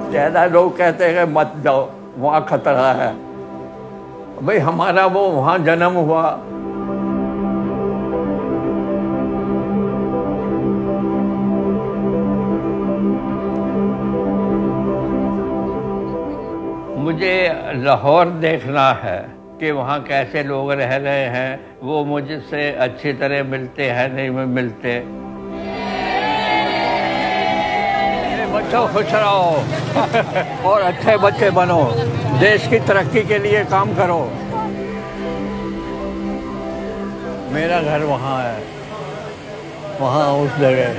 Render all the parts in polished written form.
ज़्यादा लोग कहते हैं कि मत जाओ, वहाँ खतरा है। भाई हमारा वो वहाँ जन्म हुआ। मुझे लाहौर देखना है कि वहाँ कैसे लोग रह रहे हैं, वो मुझसे अच्छी तरह मिलते हैं नहीं मिलते। बच्चों खुश रहो और अच्छे बच्चे बनो, देश की तरक्की के लिए काम करो। मेरा घर वहाँ है, वहाँ उस जगह।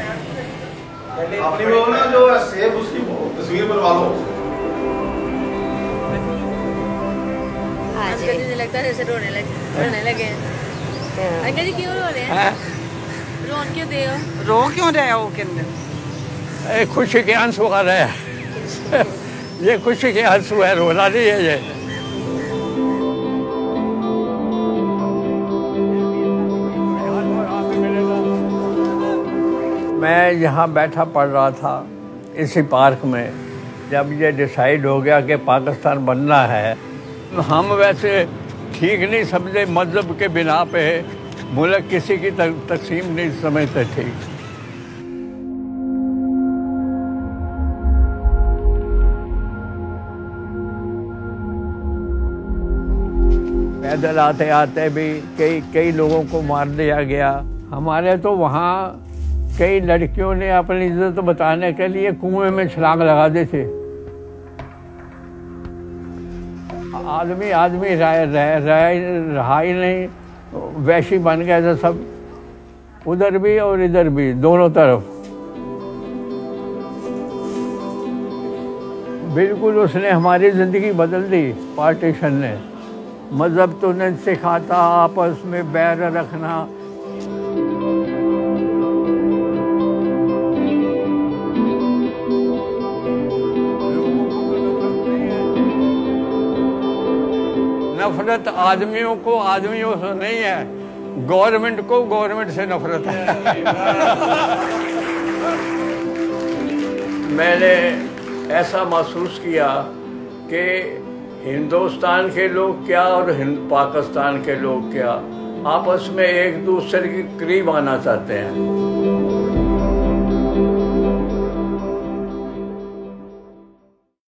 अपनी जो सेफ उसकी तस्वीर बनवा लो। मुझे लगता है जैसे रोने लगे। अंकल जी क्यों रो रहे हैं? रोन क्यों दे हो? रो क्यों रहे हो? खुशी के आंसू आ रहे हैं। ये खुशी के आंसू है, रोना नहीं है ये। मैं यहाँ बैठा पढ़ रहा था इसी पार्क में, जब ये डिसाइड हो गया कि पाकिस्तान बनना है। हम वैसे ठीक नहीं समझे, मजहब के बिना पे मुल्क किसी की तकसीम नहीं समझते ठीक। पैदल आते आते भी कई लोगों को मार दिया गया। हमारे तो वहाँ कई लड़कियों ने अपनी इज्जत बताने के लिए कुएं में छलांग लगा दी थी। आदमी रहा ही नहीं, वैशी बन गए थे सब, उधर भी और इधर भी, दोनों तरफ। बिल्कुल उसने हमारी ज़िंदगी बदल दी, पार्टीशन ने। मज़हब तो नहीं सिखाता आपस में बैर रखना। नफरत आदमियों को आदमियों से नहीं है, गवर्नमेंट को गवर्नमेंट से नफरत है। मैंने ऐसा महसूस किया कि हिंदुस्तान के लोग क्या और पाकिस्तान के लोग क्या आपस में एक दूसरे के करीब आना चाहते हैं।